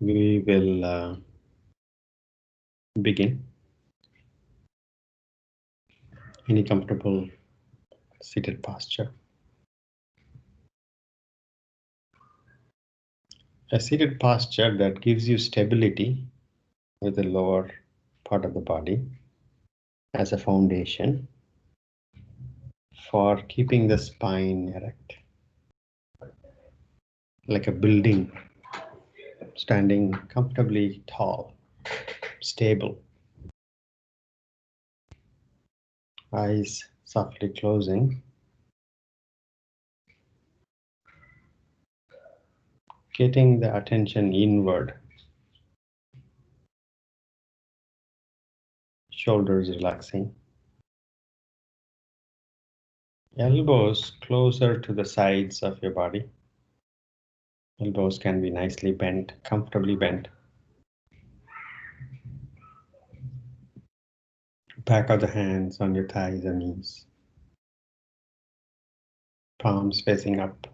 We will begin. Any comfortable seated posture. A seated posture that gives you stability with the lower part of the body as a foundation for keeping the spine erect, like a building standing comfortably tall, stable. Eyes softly closing, getting the attention inward, shoulders relaxing, elbows closer to the sides of your body. Elbows can be nicely bent, comfortably bent. Back of the hands on your thighs and knees. Palms facing up.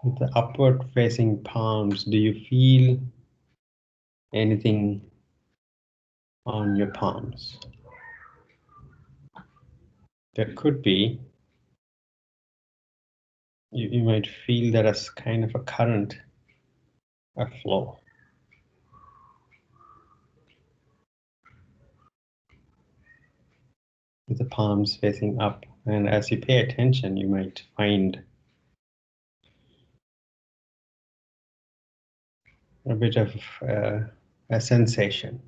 With the upward facing palms, do you feel anything on your palms? There could be. You might feel there is kind of a current, a flow. With the palms facing up, and as you pay attention, you might find a bit of a sensation.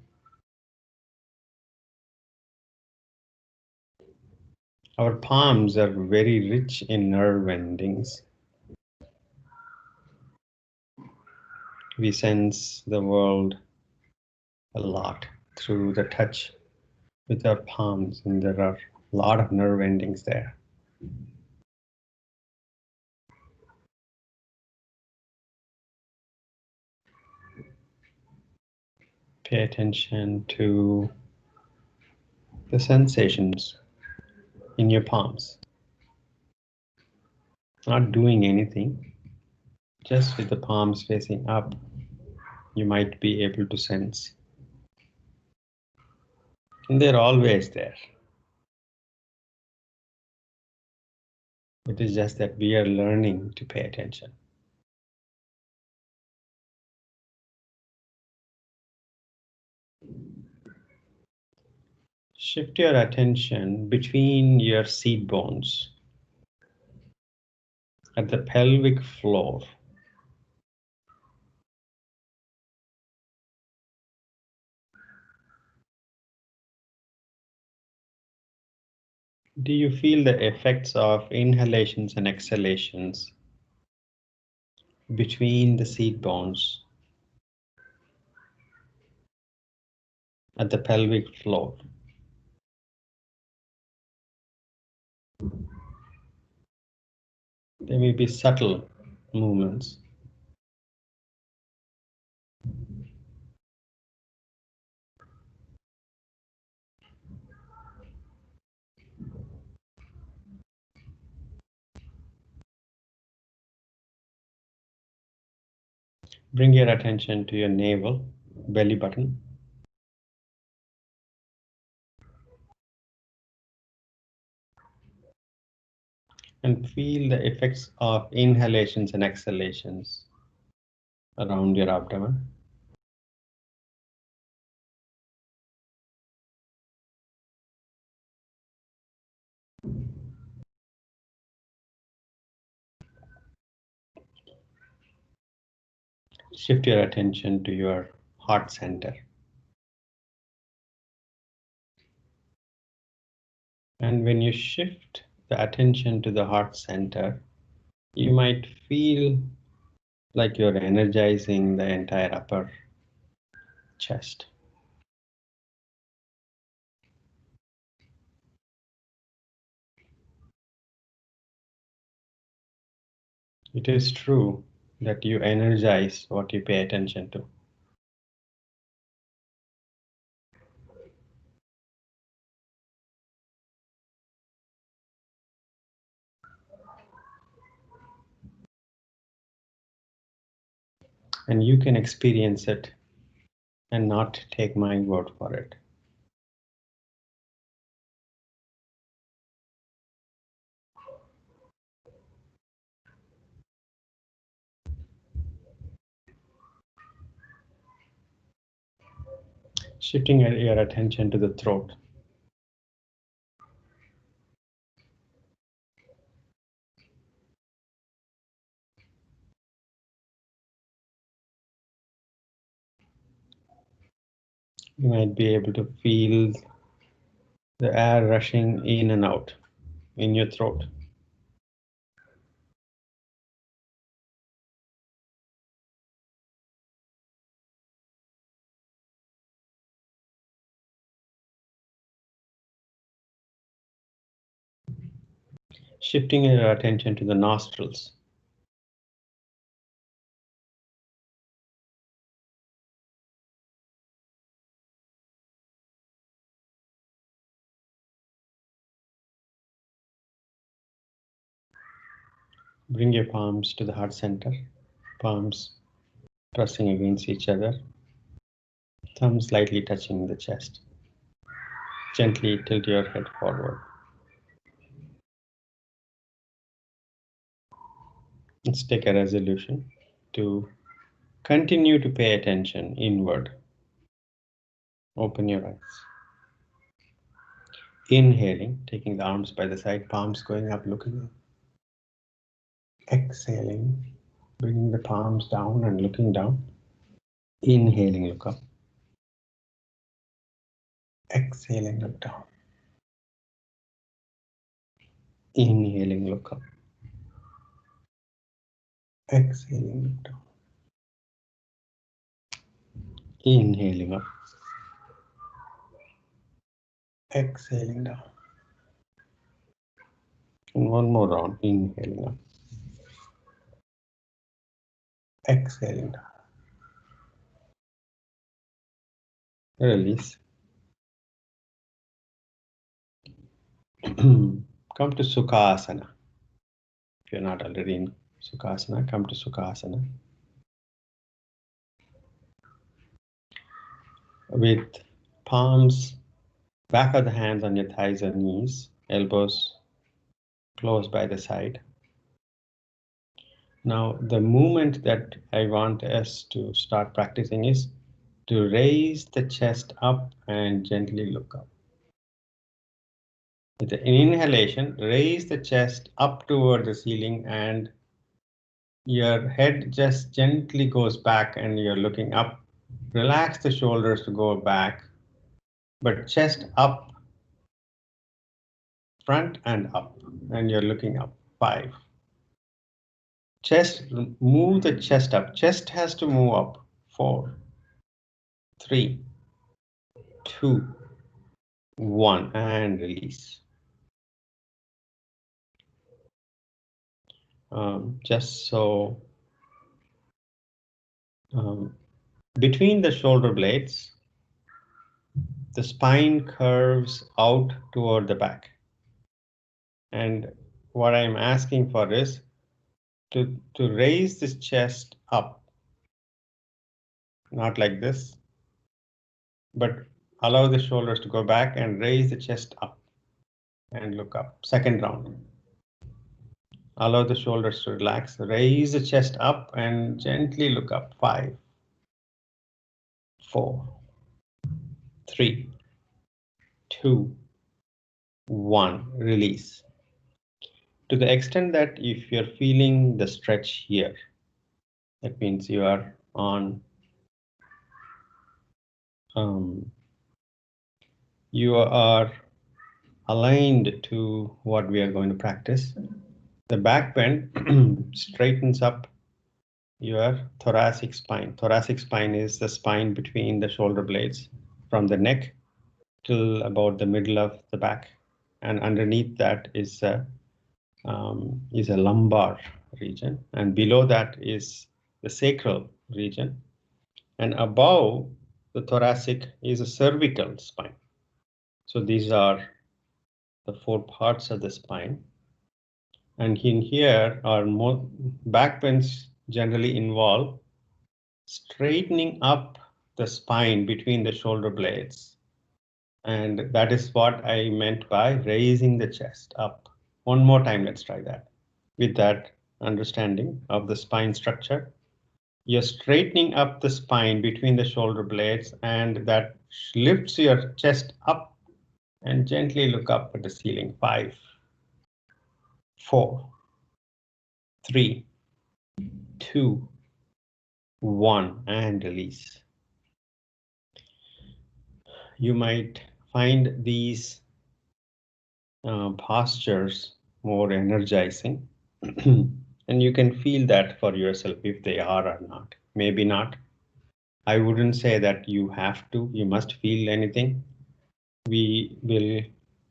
Our palms are very rich in nerve endings. We sense the world a lot through the touch with our palms, and there are a lot of nerve endings there. Pay attention to the sensations in your palms. Not doing anything, just with the palms facing up, you might be able to sense. And they're always there. It is just that we are learning to pay attention. Shift your attention between your seat bones at the pelvic floor. Do you feel the effects of inhalations and exhalations between the seat bones at the pelvic floor? There may be subtle movements. Bring your attention to your navel, belly button. And feel the effects of inhalations and exhalations around your abdomen. Shift your attention to your heart center. And when you shift the attention to the heart center, you might feel like you're energizing the entire upper chest. It is true that you energize what you pay attention to. And you can experience it and not take my word for it. Shifting your attention to the throat. You might be able to feel the air rushing in and out in your throat. Shifting your attention to the nostrils. Bring your palms to the heart center, palms pressing against each other, thumbs lightly touching the chest. Gently tilt your head forward. Let's take a resolution to continue to pay attention inward. Open your eyes. Inhaling, taking the arms by the side, palms going up, looking up. Exhaling, bringing the palms down and looking down. Inhaling, look up. Exhaling, look down. Inhaling, look up. Exhaling, look down. Inhaling up. Exhaling down. And one more round. Inhaling up. Exhaling down. Release. Come to Sukhasana. If you're not already in Sukhasana, come to Sukhasana. With palms, back of the hands on your thighs or knees, elbows close by the side. Now, the movement that I want us to start practicing is to raise the chest up and gently look up. With the inhalation, raise the chest up toward the ceiling and your head just gently goes back and you're looking up. Relax the shoulders to go back, but chest up, front and up, and you're looking up. 5. Chest, move the chest up. Chest has to move up. 4, 3, 2, 1, and release. Just so between the shoulder blades, the spine curves out toward the back. And what I'm asking for is to raise this chest up. Not like this, but allow the shoulders to go back and raise the chest up and look up. Second round. Allow the shoulders to relax, raise the chest up and gently look up. 5, 4, 3, 2, 1, release. To the extent that if you're feeling the stretch here, that means you are on, you are aligned to what we are going to practice. The back bend straightens up your thoracic spine. Thoracic spine is the spine between the shoulder blades from the neck till about the middle of the back, and underneath that is a lumbar region, and below that is the sacral region, and above the thoracic is a cervical spine. So these are the 4 parts of the spine. And in here are more back bends generally involve straightening up the spine between the shoulder blades. And that is what I meant by raising the chest up. One more time, let's try that. With that understanding of the spine structure, you're straightening up the spine between the shoulder blades, and that lifts your chest up, and gently look up at the ceiling. 5, 4, 3, 2, 1, and release. You might find these postures more energizing, and you can feel that for yourself if they are or not. Maybe not. I wouldn't say that you have to, you must feel anything. We will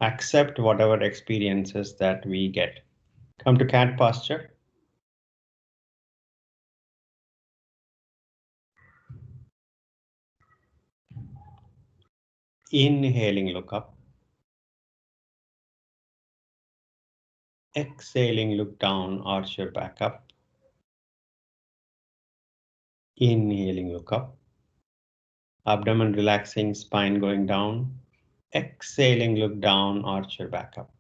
accept whatever experiences that we get. Come to cat posture. Inhaling, look up. Exhaling, look down, arch your back up. Inhaling, look up. Abdomen relaxing, spine going down. Exhaling, look down, arch your back up.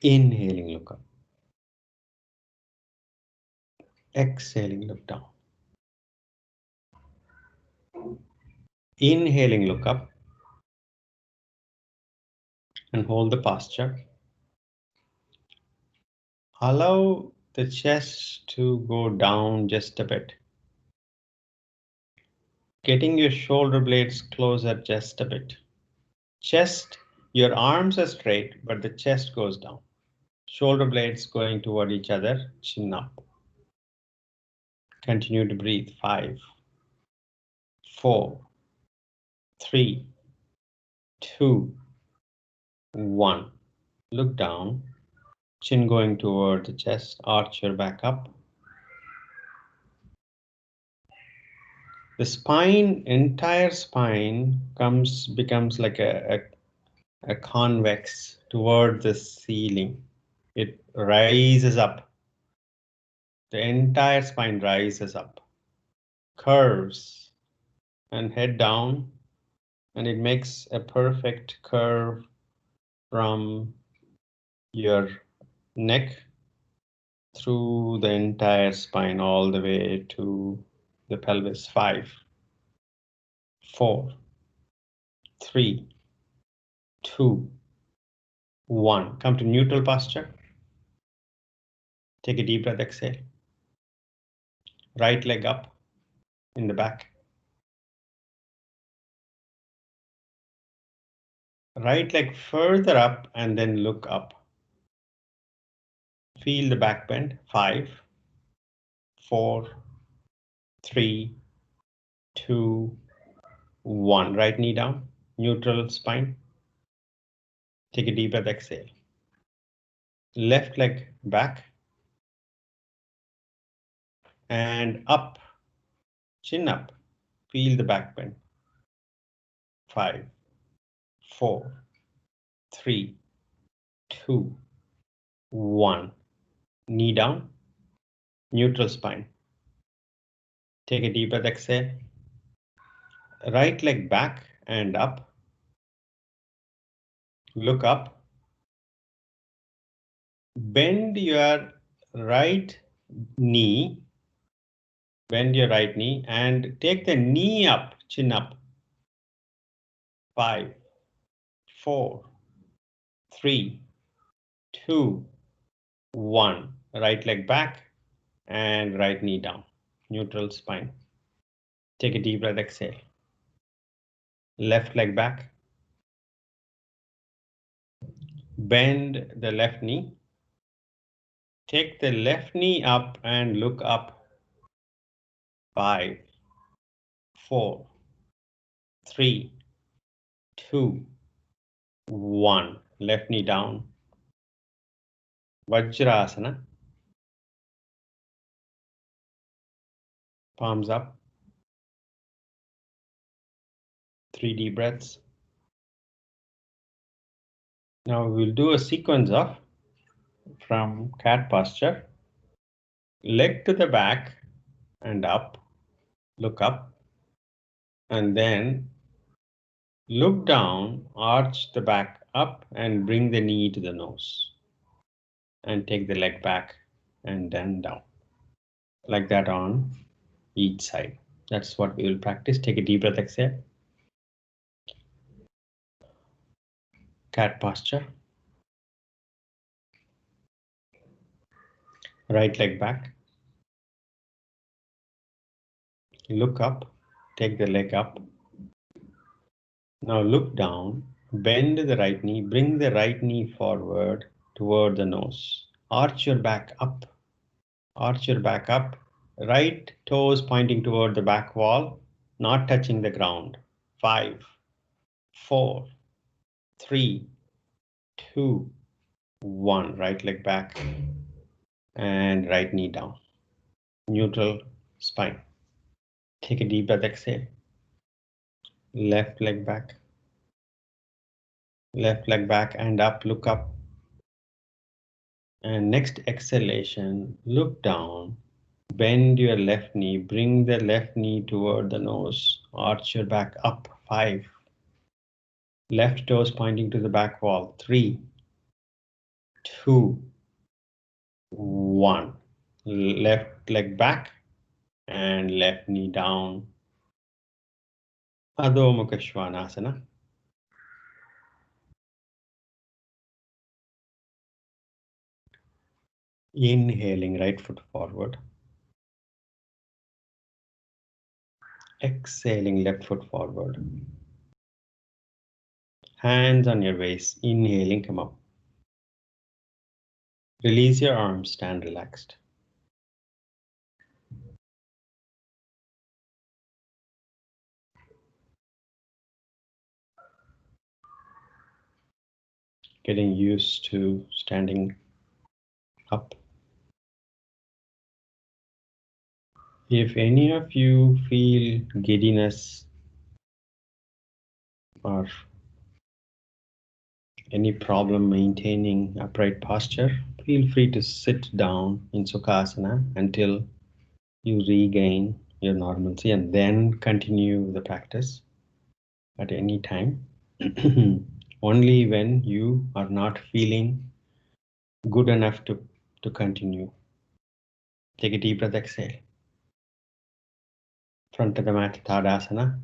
Inhaling, look up. Exhaling, look down. Inhaling, look up. And hold the posture. Allow the chest to go down just a bit. Getting your shoulder blades closer just a bit. Chest, your arms are straight, but the chest goes down. Shoulder blades going toward each other, chin up. Continue to breathe. 5, 4, 3, 2, 1. Look down. Chin going toward the chest, arch your back up. The spine, entire spine becomes like a convex toward the ceiling. It rises up. The entire spine rises up, curves, and head down, and it makes a perfect curve from your neck through the entire spine all the way to the pelvis. 5, 4, 3, 2, 1. Come to neutral posture. Take a deep breath, exhale. Right leg up in the back. Right leg further up and then look up. Feel the back bend. 5, 4, 3, 2, 1. Right knee down, neutral spine. Take a deep breath, exhale. Left leg back and up, chin up. Feel the back bend. 5, 4, 3, 2, 1. Knee down, neutral spine. Take a deep breath, exhale. Right leg back and up. Look up. Bend your right knee. Bend your right knee and take the knee up, chin up. 5, 4, 3, 2, 1. Right leg back and right knee down. Neutral spine. Take a deep breath, exhale. Left leg back. Bend the left knee. Take the left knee up and look up. 5, 4, 3, 2, 1. Left knee down. Vajrasana. Palms up. 3 deep breaths. Now we'll do a sequence of from cat posture. Leg to the back and up, look up, and then look down, arch the back up and bring the knee to the nose. And take the leg back and then down. Like that on each side. That's what we will practice. Take a deep breath, exhale. Cat posture. Right leg back. Look up, take the leg up. Now look down, bend the right knee, bring the right knee forward toward the nose. Arch your back up, arch your back up. Right toes pointing toward the back wall, not touching the ground. 5, 4, 3, 2, 1. Right leg back and right knee down. Neutral spine. Take a deep breath, exhale. Left leg back. Left leg back and up, look up. And next exhalation, look down, bend your left knee, bring the left knee toward the nose, arch your back up. 5. Left toes pointing to the back wall. 3, 2, 1. Left leg back and left knee down. Adho Mukha Svanasana. Inhaling, right foot forward. Exhaling, left foot forward. Hands on your waist. Inhaling, come up. Release your arms, stand relaxed. Getting used to standing up. If any of you feel giddiness or any problem maintaining upright posture, feel free to sit down in Sukhasana until you regain your normalcy and then continue the practice at any time. Only when you are not feeling good enough to continue. Take a deep breath, exhale. Front of the mat, Dhandasana.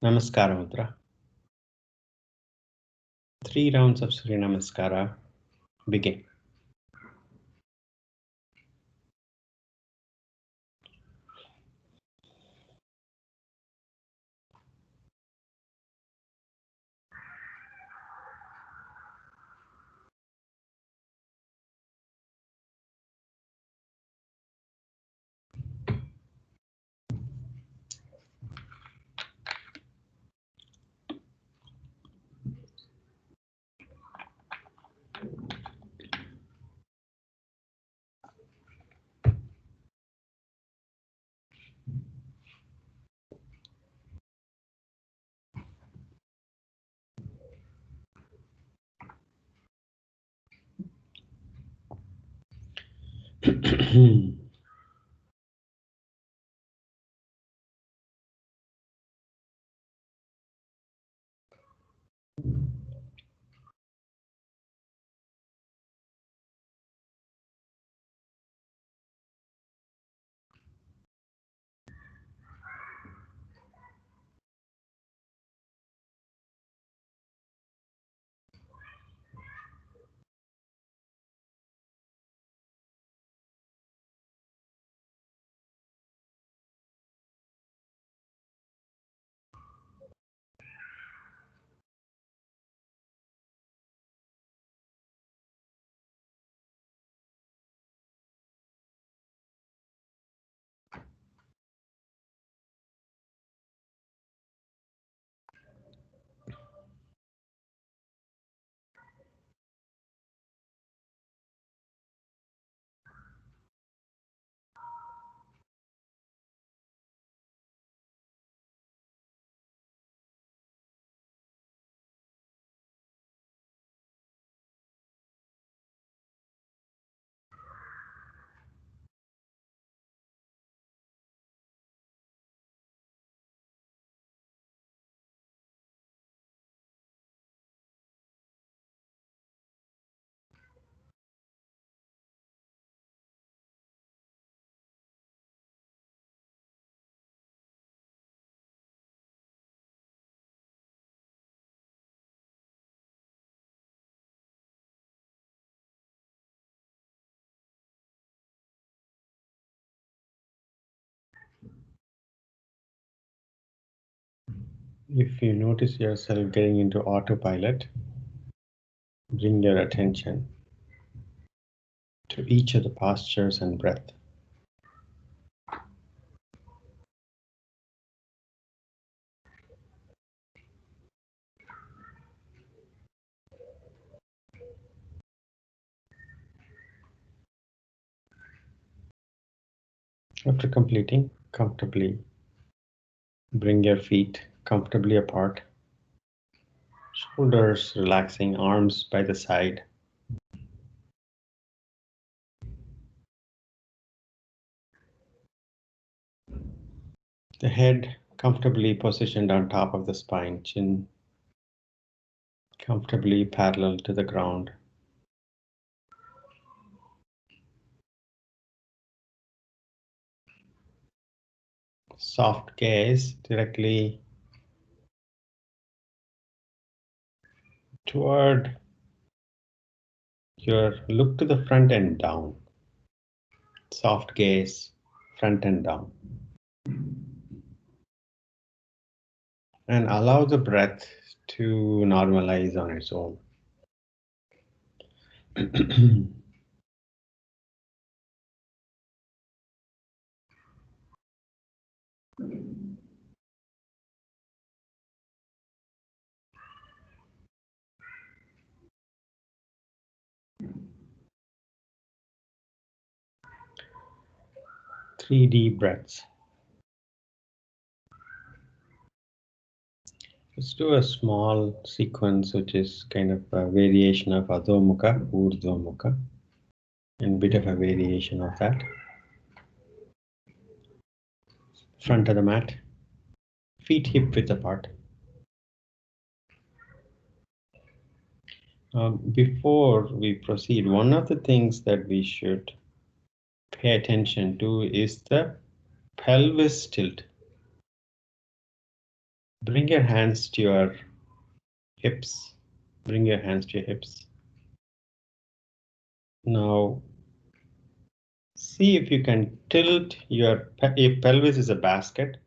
Namaskara Mudra. 3 rounds of Surya Namaskara. Begin. If you notice yourself getting into autopilot, bring your attention to each of the postures and breath. After completing, comfortably bring your feet comfortably apart, shoulders relaxing, arms by the side. The head comfortably positioned on top of the spine, chin comfortably parallel to the ground. Soft gaze directly toward your look to the front and down. Soft gaze, front and down. And allow the breath to normalize on its own. 3 deep breaths. Let's do a small sequence, which is kind of a variation of Adho Mukha, Urdhva Mukha, and a bit of a variation of that. Front of the mat, feet hip width apart. Before we proceed, one of the things that we should pay attention to is the pelvis tilt. Bring your hands to your hips. Bring your hands to your hips. Now, see if you can tilt your, if pelvis is a basket,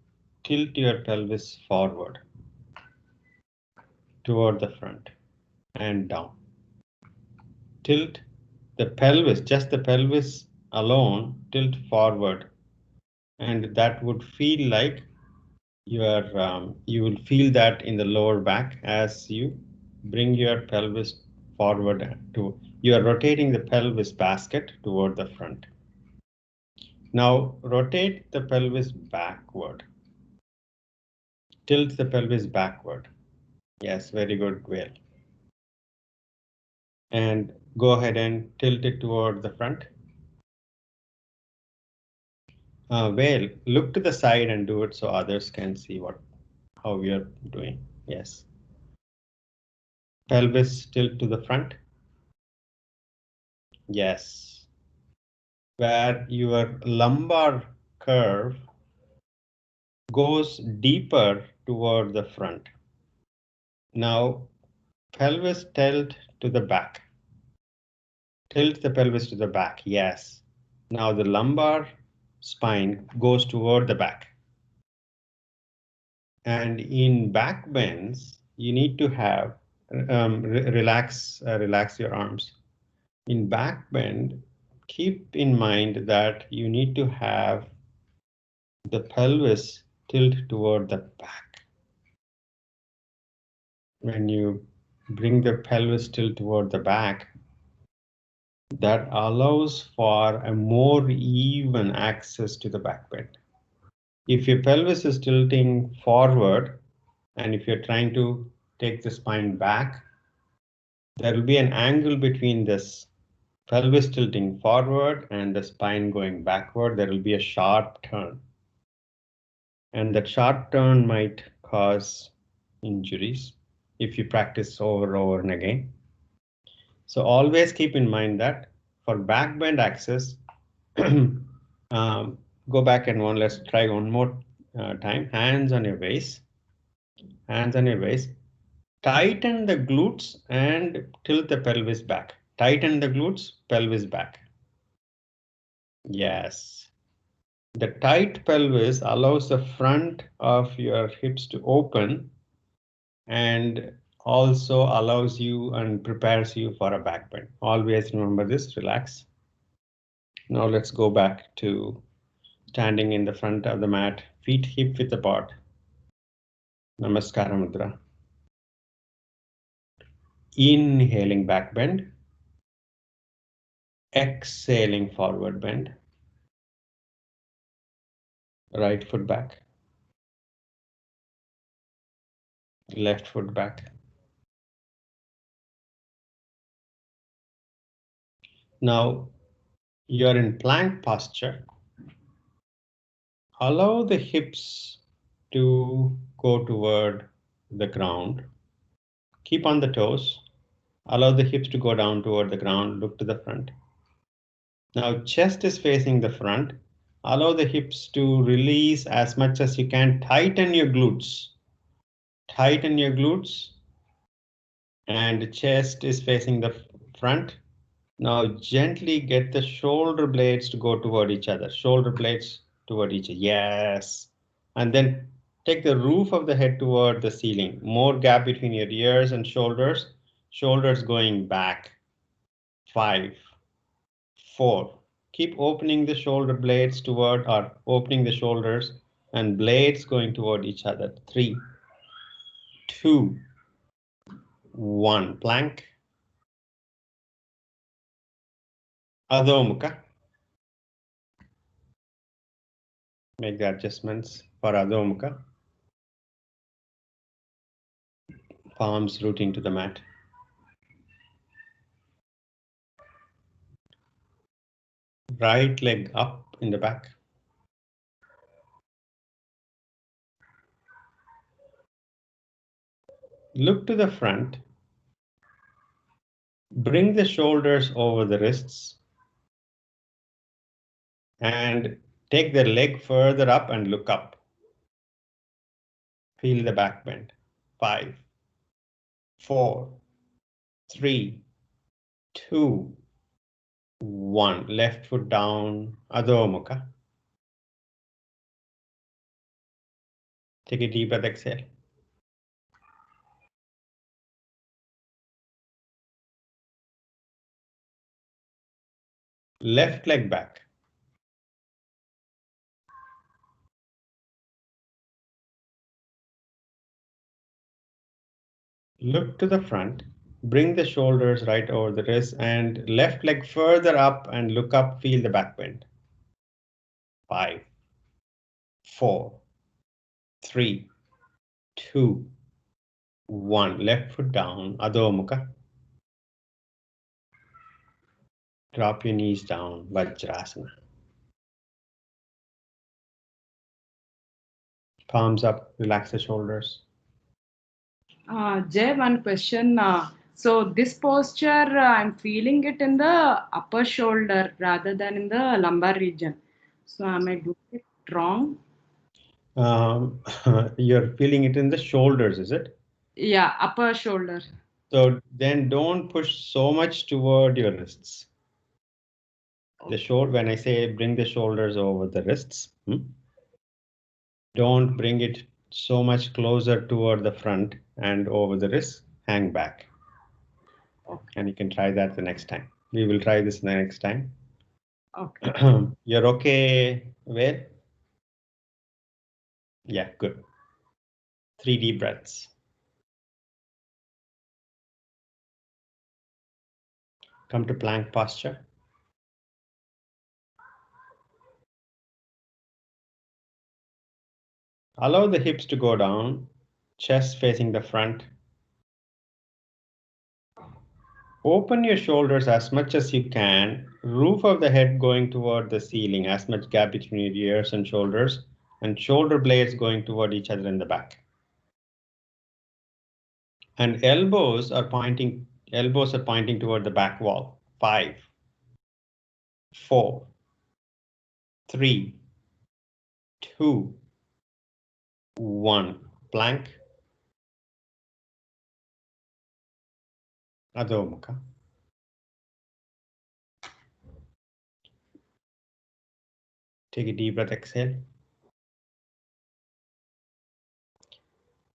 tilt your pelvis forward toward the front and down. Tilt the pelvis, just the pelvis alone, tilt forward, and that would feel like you will feel that in the lower back as you bring your pelvis forward to, you are rotating the pelvis basket toward the front. Now rotate the pelvis backward. Tilt the pelvis backward. Yes, very good, Whale. And go ahead and tilt it toward the front. Whale, look to the side and do it so others can see how we are doing. Yes. Pelvis tilt to the front. Yes. Where your lumbar curve goes deeper toward the front. Now, pelvis tilt to the back. Tilt the pelvis to the back, yes. Now the lumbar spine goes toward the back. And in back bends, you need to have, relax your arms. In back bend, keep in mind that you need to have the pelvis tilt toward the back. When you bring the pelvis tilt toward the back, that allows for a more even access to the back bend. If your pelvis is tilting forward, and if you're trying to take the spine back, there will be an angle between this pelvis tilting forward and the spine going backward. There will be a sharp turn. And that sharp turn might cause injuries if you practice over and again. So always keep in mind that for back bend access, go back and let's try one more time. Hands on your waist. Hands on your waist. Tighten the glutes and tilt the pelvis back. Tighten the glutes, pelvis back. Yes. The tight pelvis allows the front of your hips to open and also allows you and prepares you for a back bend. Always remember this, relax. Now let's go back to standing in the front of the mat, feet hip width apart. Namaskara Mudra. Inhaling back bend. Exhaling forward bend. Right foot back. Left foot back. Now you're in plank posture. Allow the hips to go toward the ground. Keep on the toes. Allow the hips to go down toward the ground. Look to the front. Now chest is facing the front. Allow the hips to release as much as you can. Tighten your glutes. Tighten your glutes. And chest is facing the front. Now gently get the shoulder blades to go toward each other. Shoulder blades toward each other. Yes. And then take the roof of the head toward the ceiling. More gap between your ears and shoulders. Shoulders going back. 5, 4. Keep opening the shoulder blades toward, or opening the shoulders and blades going toward each other. 3, 2, 1. Plank. Adho Mukha. Make the adjustments for Adho Mukha. Palms rooting to the mat. Right leg up in the back. Look to the front. Bring the shoulders over the wrists. And take the leg further up and look up. Feel the back bend. 5, 4, 3, 2, 1. Left foot down, Adho Mukha. Take a deep breath, exhale. Left leg back. Look to the front. Bring the shoulders right over the wrist and left leg further up and look up, feel the back bend. 5, 4, 3, 2, 1. Left foot down, Adho Mukha. Drop your knees down, Vajrasana. Palms up, relax the shoulders. Jay, one question. So this posture, I'm feeling it in the upper shoulder rather than in the lumbar region. So am I doing it wrong? You're feeling it in the shoulders, is it? Yeah, upper shoulder. So then don't push so much toward your wrists. The shoulder, when I say bring the shoulders over the wrists, don't bring it so much closer toward the front and over the wrist, hang back. Okay. And you can try that the next time. We will try this the next time. Okay. You're okay, Where? Yeah, good. 3 deep breaths. Come to plank posture. Allow the hips to go down, chest facing the front. Open your shoulders as much as you can, roof of the head going toward the ceiling, as much gap between your ears and shoulders, and shoulder blades going toward each other in the back. And elbows are pointing toward the back wall. 5, 4, 3, 2, 1. Plank. Adho Mukha. Take a deep breath, exhale.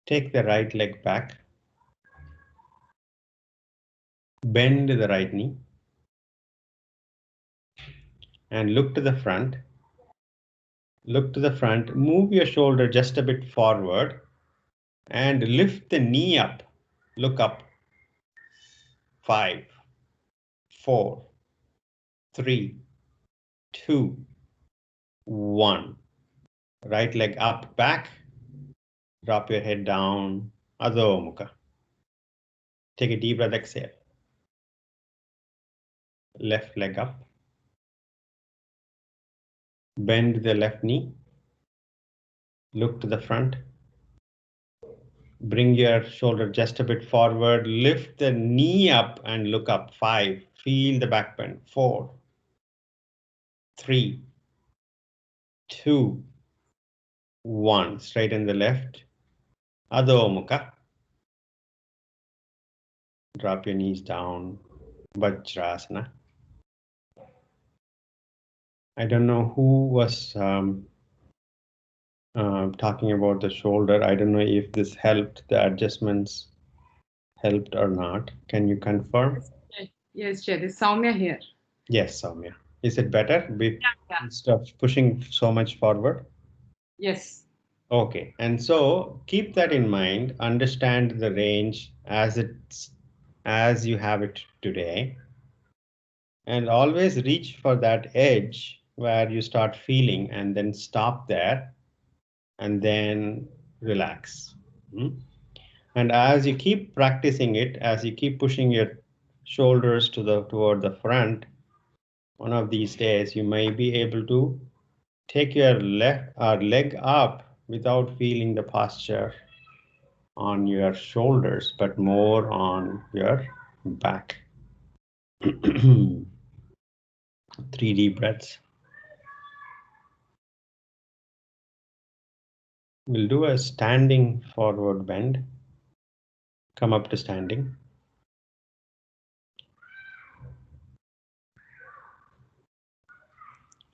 Take the right leg back. Bend the right knee. And look to the front. Look to the front. Move your shoulder just a bit forward. And lift the knee up. Look up. 5, 4, 3, 2, 1. Right leg up, back. Drop your head down. Adho Mukha. Take a deep breath, exhale. Left leg up. Bend the left knee. Look to the front. Bring your shoulder just a bit forward. Lift the knee up and look up. 5. Feel the back bend. 4, 3, 2, 1. Straighten the left. Adho Mukha. Drop your knees down. Vajrasana. I don't know who was talking about the shoulder. I don't know if this helped, the adjustments helped or not. Can you confirm? Yes, Jay, this Soumya here. Yes, Soumya. Is it better instead of pushing so much forward? Yes. Okay, and so keep that in mind. Understand the range as you have it today, and always reach for that edge where you start feeling, and then stop there, and then relax. And as you keep practicing it, as you keep pushing your shoulders toward the front, one of these days you may be able to take your leg up without feeling the posture on your shoulders, but more on your back. 3 deep breaths. We'll do a standing forward bend. Come up to standing.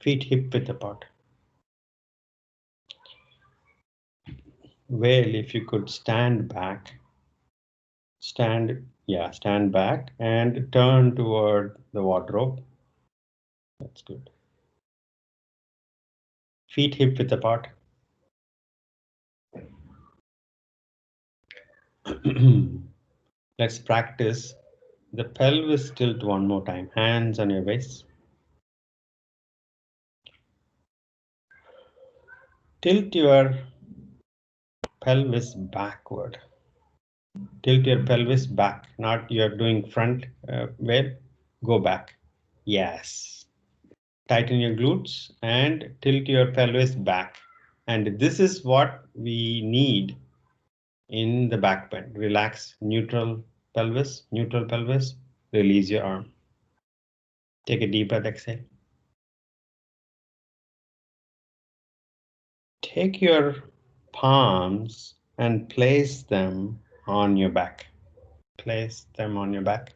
Feet hip width apart. Well, if you could stand back. Stand back and turn toward the wardrobe. That's good. Feet hip width apart. Let's practice the pelvis tilt one more time. Hands on your waist. Tilt your pelvis backward. Tilt your pelvis back, not you're doing front. Go back. Yes. Tighten your glutes and tilt your pelvis back. And this is what we need in the back bend. Relax, neutral pelvis, release your arm. Take a deep breath, exhale. Take your palms and place them on your back. Place them on your back.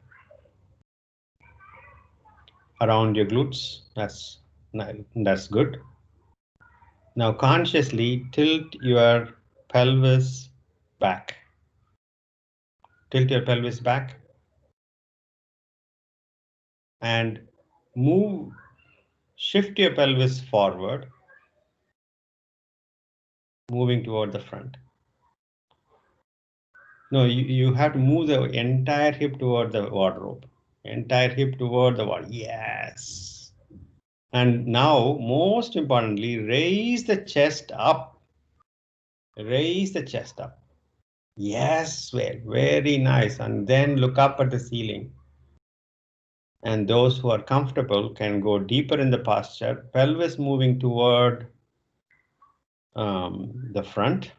Around your glutes, that's good. Now consciously tilt your pelvis back. Tilt your pelvis back and shift your pelvis forward, moving toward the front. No, you have to move the entire hip toward the wardrobe. Entire hip toward the wall. Yes. And now, most importantly, raise the chest up. Raise the chest up. Yes, well, very nice. And then look up at the ceiling. And those who are comfortable can go deeper in the posture, pelvis moving toward the front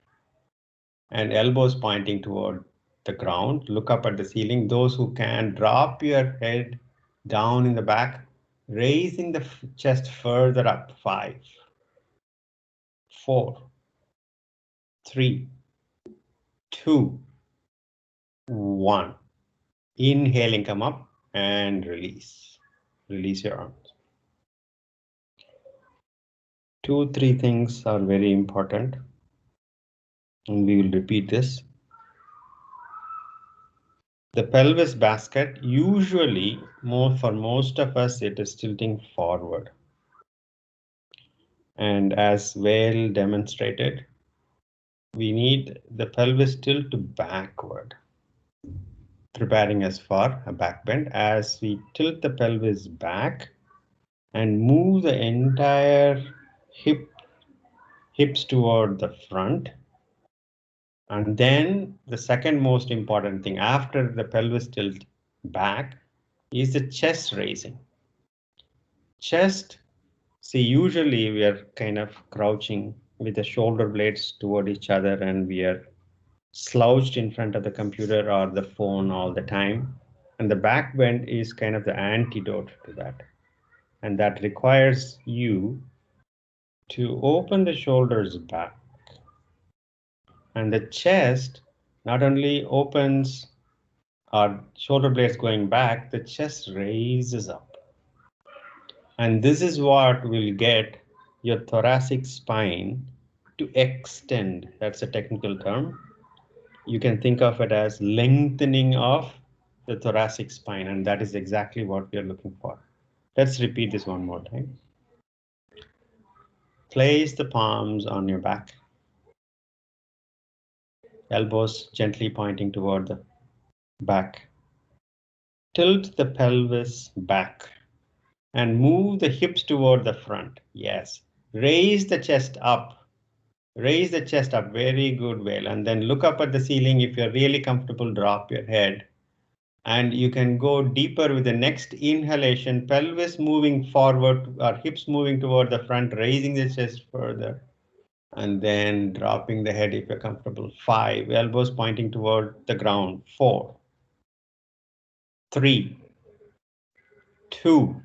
and elbows pointing toward the ground. Look up at the ceiling. Those who can, drop your head down in the back, raising the chest further up. 5, 4, 3, 2, 1. Inhaling, come up and release. Release your arms. 2, 3 things are very important. And we will repeat this. The pelvis basket, usually for most of us, it is tilting forward. And as well demonstrated, we need the pelvis tilt backward, preparing us for a back bend. As we tilt the pelvis back and move the entire hips toward the front. And then the second most important thing after the pelvis tilt back is the chest raising. Chest, see, usually we are kind of crouching with the shoulder blades toward each other and we are slouched in front of the computer or the phone all the time. And the back bend is kind of the antidote to that. And that requires you to open the shoulders back. And the chest not only opens our shoulder blades going back, the chest raises up. And this is what will get your thoracic spine to extend. That's a technical term. You can think of it as lengthening of the thoracic spine, and that is exactly what we are looking for. Let's repeat this one more time. Place the palms on your back. Elbows gently pointing toward the back. Tilt the pelvis back and move the hips toward the front. Yes. Raise the chest up. Raise the chest up. Very good, Well. And then look up at the ceiling. If you're really comfortable, drop your head. And you can go deeper with the next inhalation, pelvis moving forward, or hips moving toward the front, raising the chest further. And then dropping the head if you're comfortable. 5, elbows pointing toward the ground. 4, 3, 2,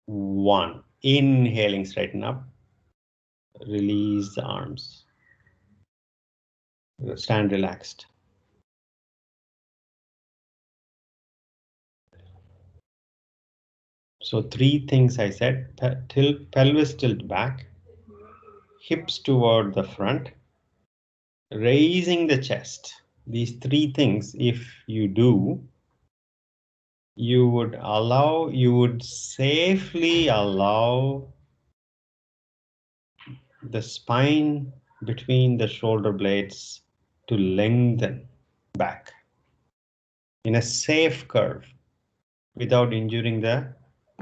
1. Inhaling, straighten up. Release the arms. Stand relaxed. So 3 things I said, pelvis tilt back, hips toward the front, raising the chest. These 3 things, if you do, you would safely allow the spine between the shoulder blades to lengthen back in a safe curve without injuring the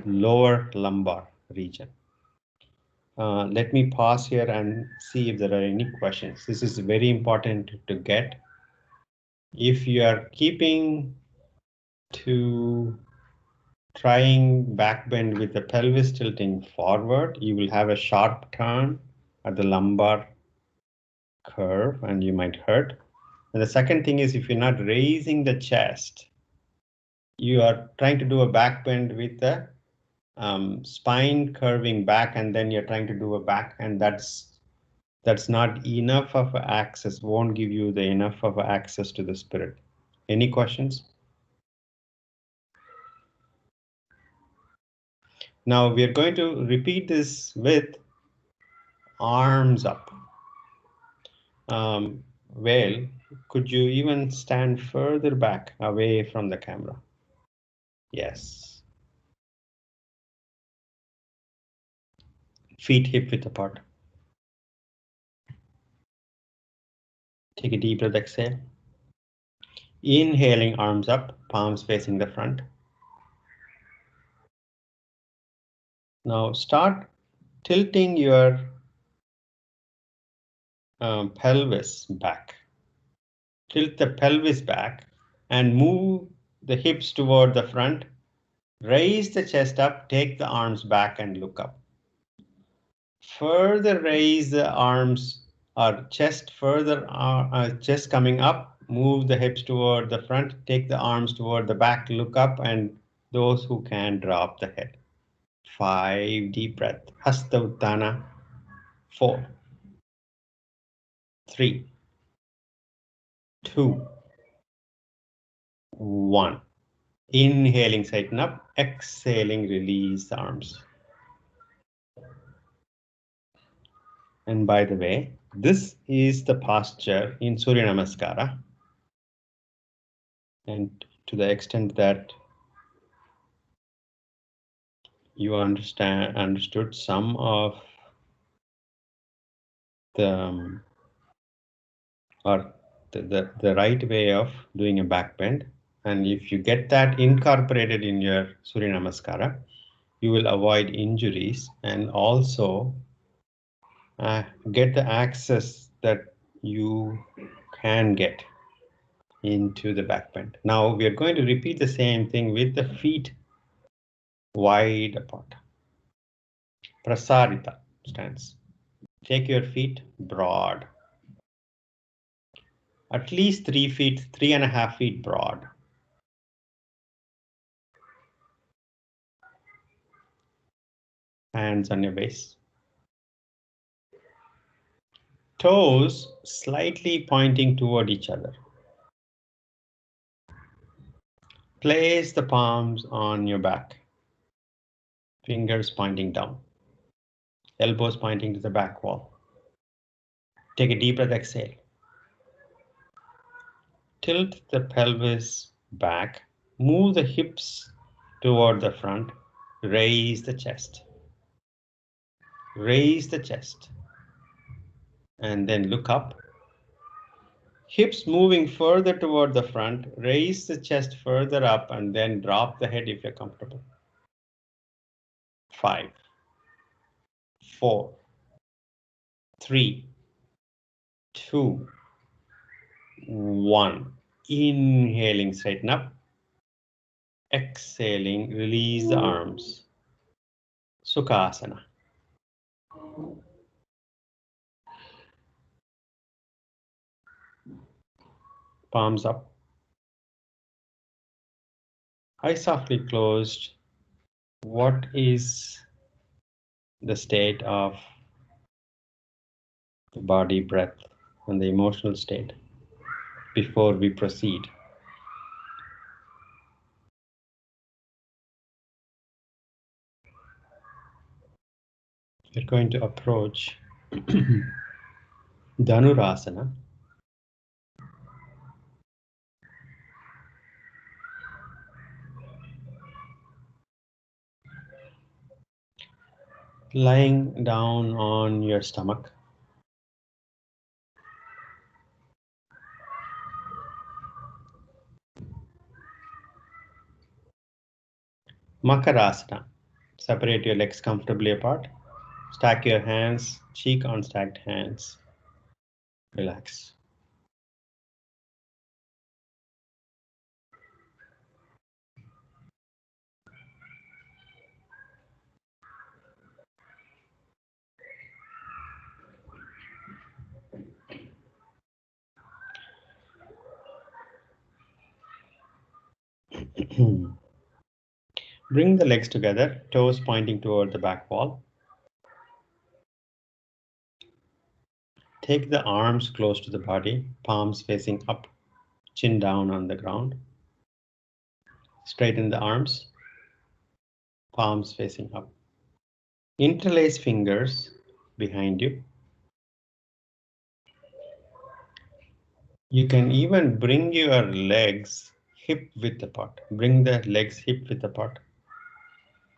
lower lumbar region. Let me pause here and see if there are any questions. This is very important to get. If you are keeping to trying back bend with the pelvis tilting forward, you will have a sharp turn at the lumbar curve and you might hurt. And the second thing is if you're not raising the chest, you are trying to do a back bend with the spine curving back and then you're trying to do a back, and that's not enough of access, won't give you the enough of access to the spirit. Any questions? Now we are going to repeat this with arms up. Well, could you even stand further back away from the camera? Yes. Feet hip width apart. Take a deep breath, exhale. Inhaling, arms up, palms facing the front. Now start tilting your pelvis back. Tilt the pelvis back and move the hips toward the front. Raise the chest up, take the arms back and look up. Further raise the arms or chest further, chest coming up, move the hips toward the front, take the arms toward the back, look up, and those who can drop the head. 5, deep breath. Hasta Uttana. 4, 3, 2, 1. Inhaling, straighten up. Exhaling, release the arms. And by the way, this is the posture in Surya Namaskara. And to the extent that you understood some of the or the right way of doing a back bend, and if you get that incorporated in your Surya Namaskara, you will avoid injuries and also get the access that you can get into the back bend. Now we are going to repeat the same thing with the feet wide apart. Prasarita stance. Take your feet broad. At least 3 feet, 3.5 feet broad. Hands on your waist. Toes slightly pointing toward each other. Place the palms on your back. Fingers pointing down. Elbows pointing to the back wall. Take a deep breath, exhale. Tilt the pelvis back. Move the hips toward the front. Raise the chest. Raise the chest. And then look up. Hips moving further toward the front. Raise the chest further up and then drop the head if you're comfortable. 5, 4, 3, 2, 1. Inhaling, straighten up. Exhaling, release the arms. Sukhasana. Palms up. Eyes softly closed. What is the state of the body, breath, and the emotional state before we proceed? We're going to approach Dhanurasana. Lying down on your stomach. Makarasana. Separate your legs comfortably apart. Stack your hands, cheek on stacked hands. Relax. Bring the legs together, toes pointing toward the back wall. Take the arms close to the body, palms facing up, chin down on the ground. Straighten the arms, palms facing up. Interlace fingers behind you. You can even bring your legs hip width apart. Bring the legs hip width apart.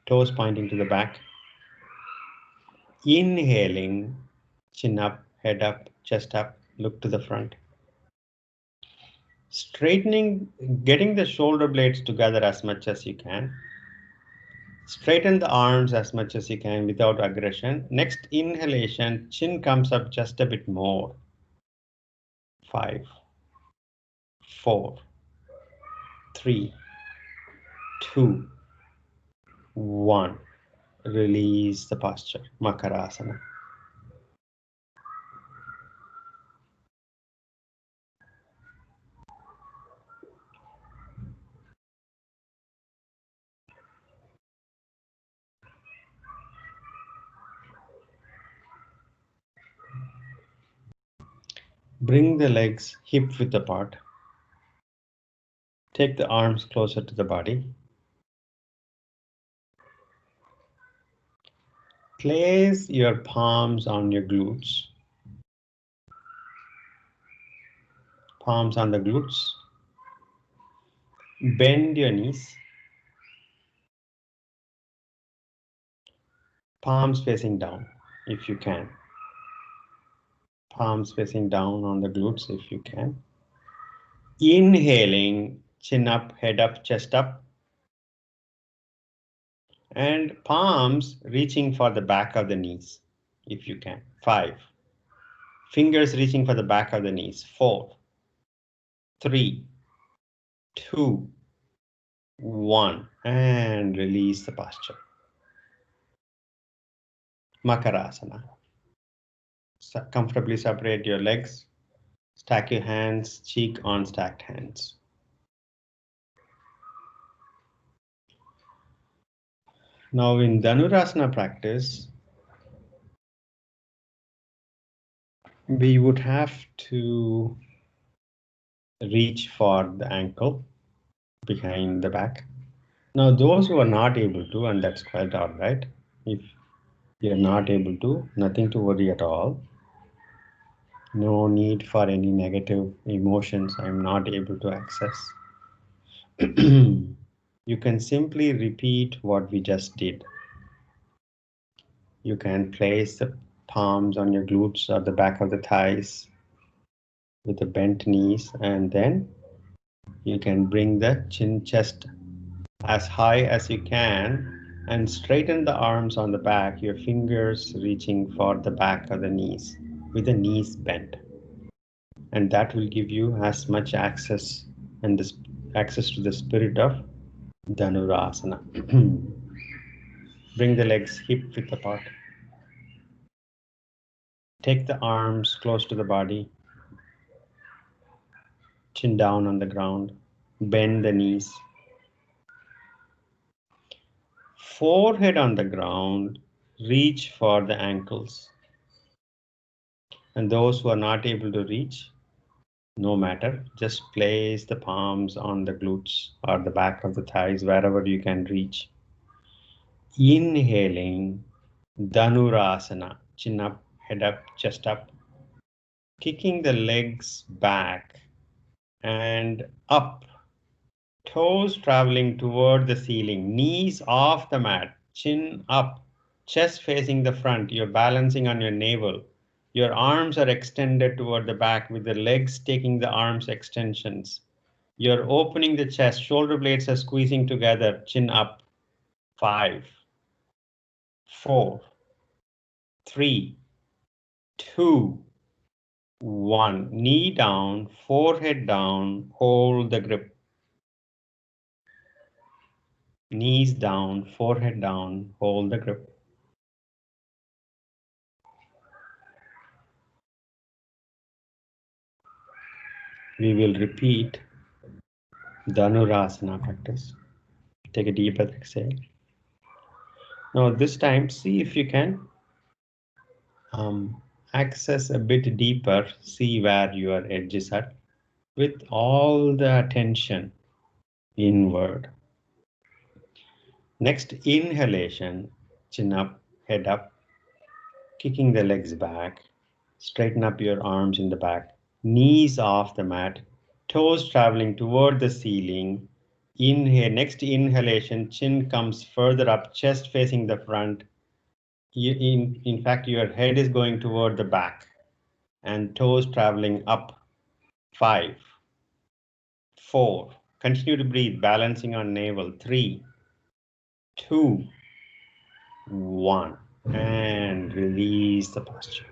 Toes pointing to the back. Inhaling, chin up, head up, chest up, look to the front. Straightening, getting the shoulder blades together as much as you can. Straighten the arms as much as you can without aggression. Next inhalation, chin comes up just a bit more. 5, 4, 3, 2, 1. Release the posture, Makarasana. Bring the legs hip width apart. Take the arms closer to the body. Place your palms on your glutes. Palms on the glutes. Bend your knees. Palms facing down if you can. Palms facing down on the glutes if you can. Inhaling, chin up, head up, chest up. And palms reaching for the back of the knees if you can. 5. Fingers reaching for the back of the knees. 4, 3, 2, 1. And release the posture. Makarasana. Comfortably separate your legs. Stack your hands, cheek on stacked hands. Now in Dhanurasana practice, we would have to reach for the ankle behind the back. Now those who are not able to, and that's quite all right. If you're not able to, nothing to worry at all. No need for any negative emotions I'm not able to access. You can simply repeat what we just did. You can place the palms on your glutes or the back of the thighs with the bent knees, and then you can bring the chin chest as high as you can and straighten the arms on the back, your fingers reaching for the back of the knees with the knees bent. And that will give you as much access and this access to the spirit of Dhanurasana. Bring the legs hip width apart. Take the arms close to the body. Chin down on the ground. Bend the knees. Forehead on the ground. Reach for the ankles. And those who are not able to reach, no matter, just place the palms on the glutes or the back of the thighs, wherever you can reach. Inhaling, Dhanurasana, chin up, head up, chest up. Kicking the legs back and up. Toes traveling toward the ceiling, knees off the mat, chin up, chest facing the front. You're balancing on your navel. Your arms are extended toward the back with the legs taking the arms extensions. You're opening the chest, shoulder blades are squeezing together, chin up. 5, 4, 3, 2, 1. Knee down, forehead down, hold the grip. Knees down, forehead down, hold the grip. We will repeat Dhanurasana practice. Take a deep breath, exhale. Now this time, see if you can access a bit deeper, see where your edges are, with all the attention inward. Next inhalation, chin up, head up, kicking the legs back, straighten up your arms in the back, knees off the mat, toes traveling toward the ceiling. Inhale, next inhalation, chin comes further up, chest facing the front. In fact, your head is going toward the back and toes traveling up. 5, 4, continue to breathe, balancing on navel. 3, 2, 1, and release the posture.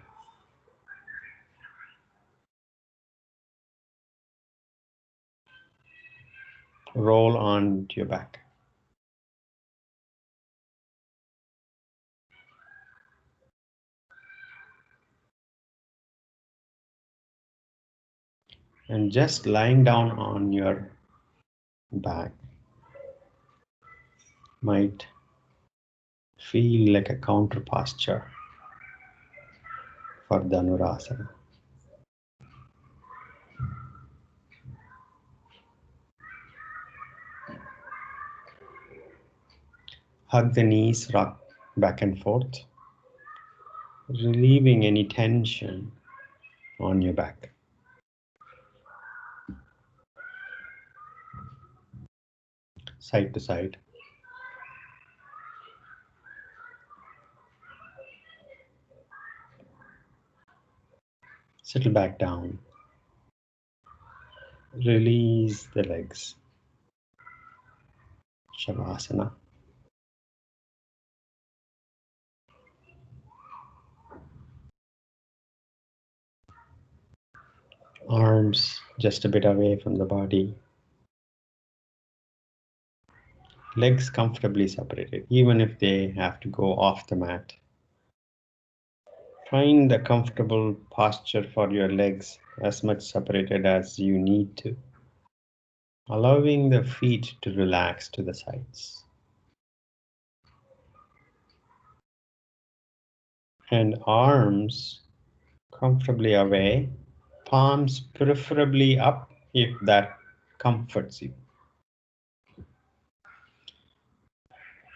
Roll on to your back. And just lying down on your back might feel like a counter posture for Dhanurasana. Hug the knees, rock back and forth. relieving any tension on your back. Side to side. Settle back down. Release the legs. Shavasana. Arms just a bit away from the body. Legs comfortably separated, even if they have to go off the mat. Find a comfortable posture for your legs, as much separated as you need to, allowing the feet to relax to the sides. And arms comfortably away, palms preferably up if that comforts you.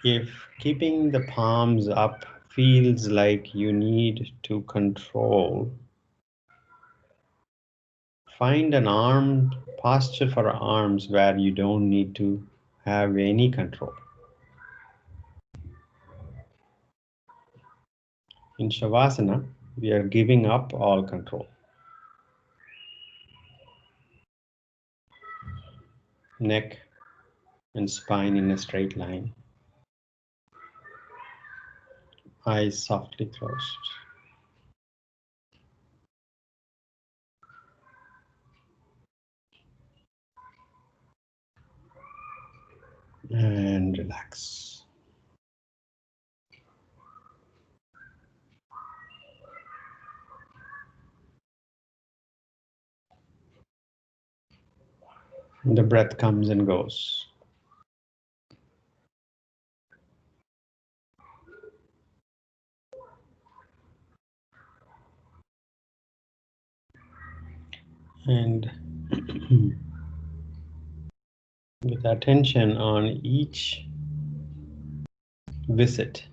If keeping the palms up feels like you need to control, find an arm posture for arms where you don't need to have any control. In Shavasana, we are giving up all control. Neck and spine in a straight line. Eyes softly closed. And relax. The breath comes and goes. And with attention on each visit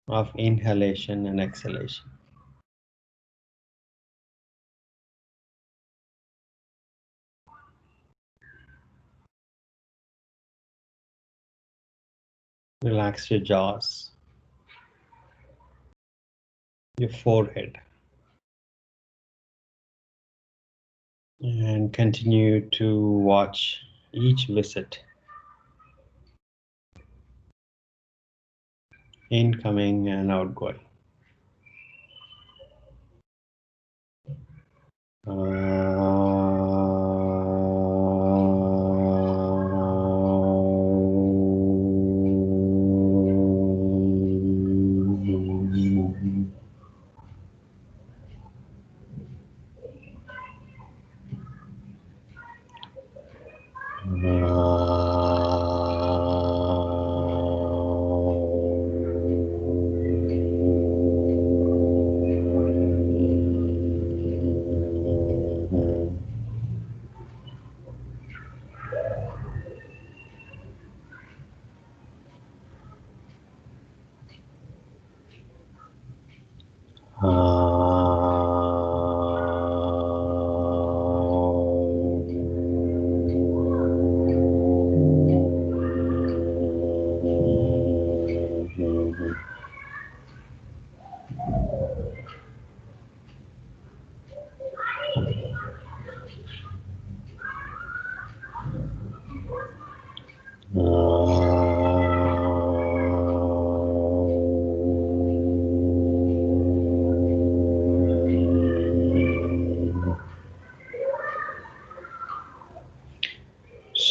of inhalation and exhalation. Relax your jaws, your forehead, and continue to watch each visit, incoming and outgoing.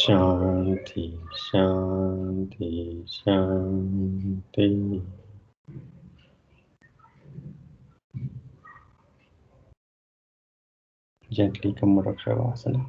Shanti, Shanti, Shanti. Gently come out of Shavasana.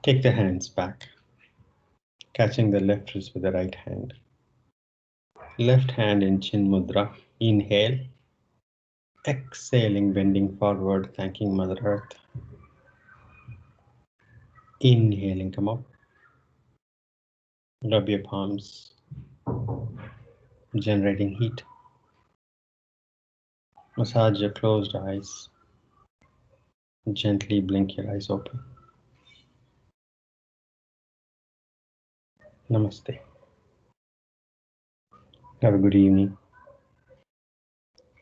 Take the hands back, catching the left wrist with the right hand. Left hand in Chin Mudra. Inhale. Exhaling, bending forward, thanking Mother Earth. Inhaling, come up. Rub your palms, generating heat. Massage your closed eyes. Gently blink your eyes open. Namaste. Have a good evening.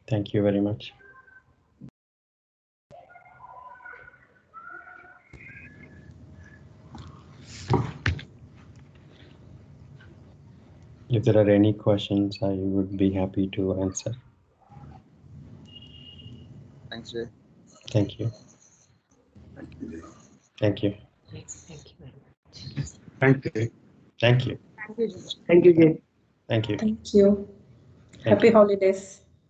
Thank you very much. If there are any questions, I would be happy to answer. Thanks, Jay. Thank you. Thank you. Thank you very much. Thank you. Thank you. Thank you, Jay. Thank you, Jay. Thank you. Thank you. Thank Happy you. holidays.